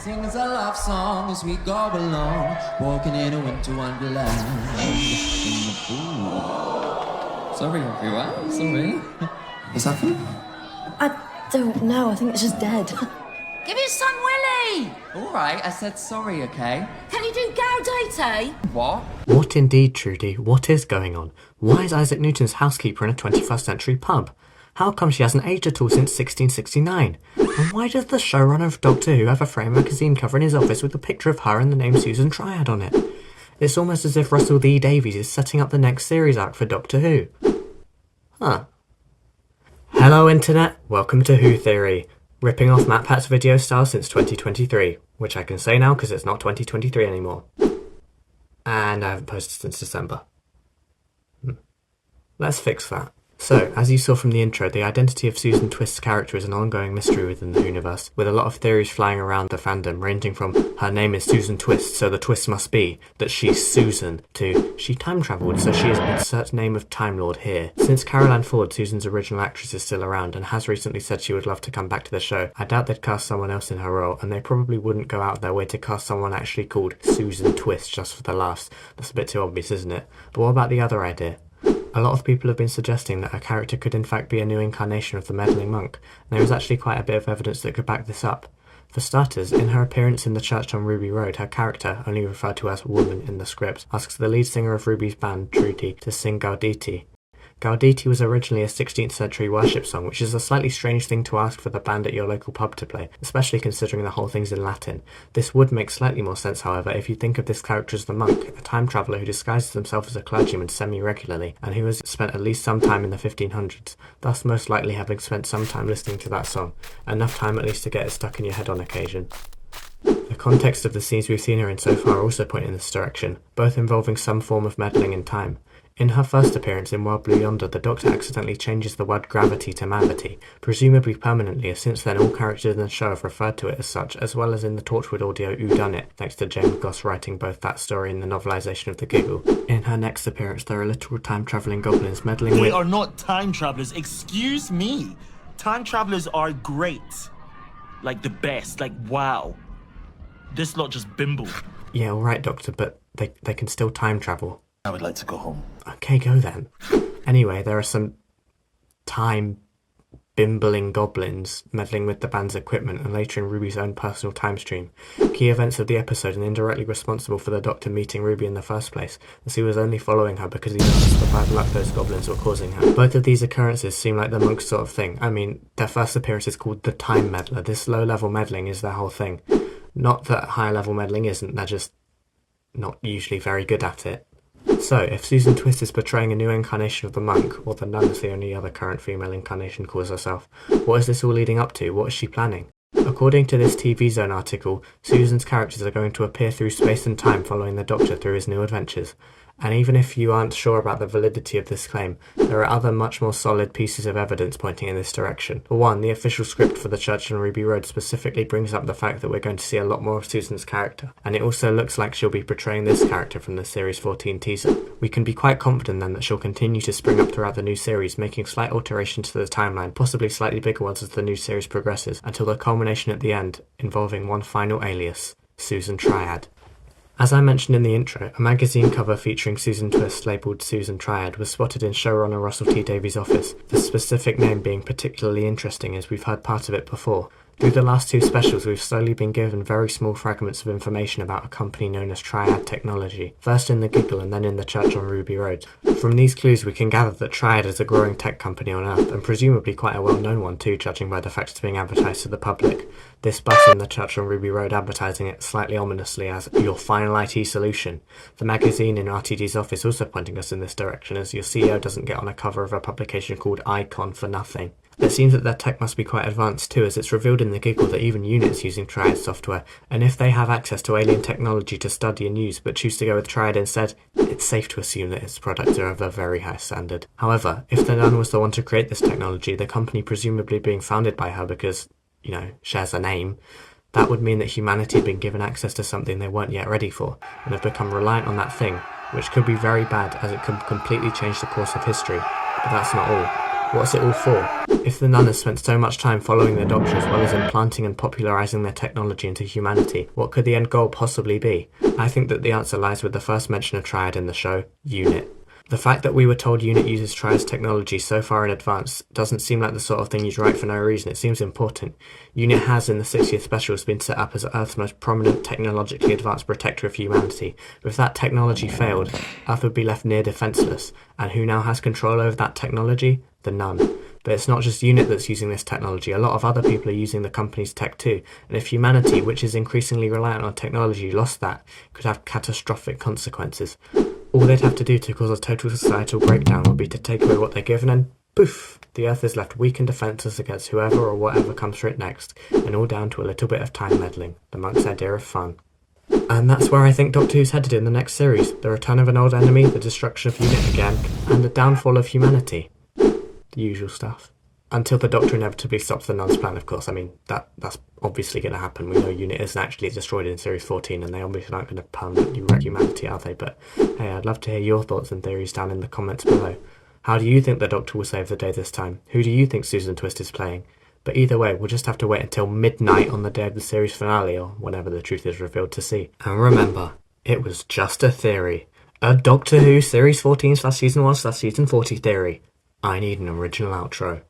Sings a love song as we go along, walking in a winter wonderland. Ooh. Sorry, everyone. Sorry. What's happened? I don't know. I think it's just dead. Give it some Willy! All right, I said sorry, okay? Can you do Gaudete? What? What indeed, Trudy? What is going on? Why is Isaac Newton's housekeeper in a 21st century pub? How come she hasn't aged at all since 1669? And why does the showrunner of Doctor Who have a frame magazine cover in his office with a picture of her and the name Susan Triad on it? It's almost as if Russell D Davies is setting up the next series arc for Doctor Who. Huh. Hello Internet, welcome to Who Theory. Ripping off MatPat's video style since 2023, which I can say now because it's not 2023 anymore. And I haven't posted since December. Let's fix that. So, as you saw from the intro, the identity of Susan Twist's character is an ongoing mystery within the universe, with a lot of theories flying around the fandom, ranging from her name is Susan Twist, so the twist must be that she's Susan, to she time travelled, so she is insert name of Time Lord here. Since Carol Ann Ford, Susan's original actress, is still around and has recently said she would love to come back to the show, I doubt they'd cast someone else in her role, and they probably wouldn't go out their way to cast someone actually called Susan Twist just for the laughs. That's a bit too obvious, isn't it? But what about the other idea? A lot of people have been suggesting that her character could in fact be a new incarnation of the meddling monk, and there is actually quite a bit of evidence that could back this up. For starters, in her appearance in the church on Ruby Road, her character, only referred to as woman in the script, asks the lead singer of Ruby's band, Trudy, to sing Gaudete. Gaudete was originally a 16th century worship song, which is a slightly strange thing to ask for the band at your local pub to play, especially considering the whole thing's in Latin. This would make slightly more sense, however, if you think of this character as the monk, a time traveller who disguises himself as a clergyman semi-regularly, and who has spent at least some time in the 1500s, thus most likely having spent some time listening to that song, enough time at least to get it stuck in your head on occasion. The context of the scenes we've seen her in so far also point in this direction, both involving some form of meddling in time. In her first appearance in Wild Blue Yonder, the Doctor accidentally changes the word gravity to mavity, presumably permanently, as since then all characters in the show have referred to it as such, as well as in the Torchwood audio Whodunit, thanks to James Goss writing both that story and the novelisation of The Giggle. In her next appearance, there are literal time-travelling goblins meddling with— They are not time travellers, excuse me! Time travellers are great. Like the best, like wow. This lot just bimbled. Yeah, alright Doctor, but they can still time travel. I would like to go home. Okay, go then. Anyway, there are some time-bimbling goblins meddling with the band's equipment and later in Ruby's own personal time stream. Key events of the episode and indirectly responsible for the Doctor meeting Ruby in the first place, as he was only following her because he noticed the bad luck those goblins were causing her. Both of these occurrences seem like the monk's sort of thing. I mean, their first appearance is called the Time Meddler. This low-level meddling is their whole thing. Not that high-level meddling isn't, they're just not usually very good at it. So, if Susan Twist is portraying a new incarnation of the monk, or the nun as the only other current female incarnation calls herself, what is this all leading up to? What is she planning? According to this TV Zone article, Susan's characters are going to appear through space and time following the Doctor through his new adventures. And even if you aren't sure about the validity of this claim, there are other much more solid pieces of evidence pointing in this direction. For one, the official script for the Church on Ruby Road specifically brings up the fact that we're going to see a lot more of Susan's character, and it also looks like she'll be portraying this character from the Series 14 teaser. We can be quite confident then that she'll continue to spring up throughout the new series, making slight alterations to the timeline, possibly slightly bigger ones as the new series progresses, until the culmination at the end, involving one final alias, Susan Triad. As I mentioned in the intro, a magazine cover featuring Susan Twist labelled Susan Triad was spotted in showrunner Russell T Davies' office, the specific name being particularly interesting as we've heard part of it before. Through the last two specials, we've slowly been given very small fragments of information about a company known as Triad Technology, first in The Giggle and then in the Church on Ruby Road. From these clues we can gather that Triad is a growing tech company on Earth, and presumably quite a well-known one too, judging by the fact it's being advertised to the public. This bus in the Church on Ruby Road advertising it slightly ominously as your final IT solution. The magazine in RTD's office also pointing us in this direction, as your CEO doesn't get on a cover of a publication called Icon for nothing. It seems that their tech must be quite advanced too, as it's revealed in The Giggle that even units using Triad software, and if they have access to alien technology to study and use but choose to go with Triad instead, it's safe to assume that its products are of a very high standard. However, if the nun was the one to create this technology, the company presumably being founded by her because, you know, shares a name, that would mean that humanity had been given access to something they weren't yet ready for, and have become reliant on that thing, which could be very bad as it could completely change the course of history. But that's not all. What's it all for? If the Nun has spent so much time following the Doctor as well as implanting and popularising their technology into humanity, what could the end goal possibly be? I think that the answer lies with the first mention of Triad in the show, UNIT. The fact that we were told UNIT uses Triad's technology so far in advance doesn't seem like the sort of thing you'd write for no reason. It seems important. UNIT has, in the 60th specials, been set up as Earth's most prominent technologically advanced protector of humanity. But if that technology failed, Earth would be left near defenceless. And who now has control over that technology? The Nun. But it's not just UNIT that's using this technology. A lot of other people are using the company's tech too. And if humanity, which is increasingly reliant on technology, lost that, it could have catastrophic consequences. All they'd have to do to cause a total societal breakdown would be to take away what they're given and poof! The Earth is left weak and defenceless against whoever or whatever comes for it next, and all down to a little bit of time meddling, the monk's idea of fun. And that's where I think Doctor Who's headed in the next series. The return of an old enemy, the destruction of UNIT again, and the downfall of humanity. The usual stuff. Until the Doctor inevitably stops the Nun's plan, of course. I mean, that's obviously going to happen. We know UNIT isn't actually destroyed in Series 14, and they obviously aren't going to permanently wreck humanity, are they? But hey, I'd love to hear your thoughts and theories down in the comments below. How do you think the Doctor will save the day this time? Who do you think Susan Twist is playing? But either way, we'll just have to wait until midnight on the day of the series finale, or whenever the truth is revealed, to see. And remember, it was just a theory. A Doctor Who Series 14/Season 1/Season 40 theory. I need an original outro.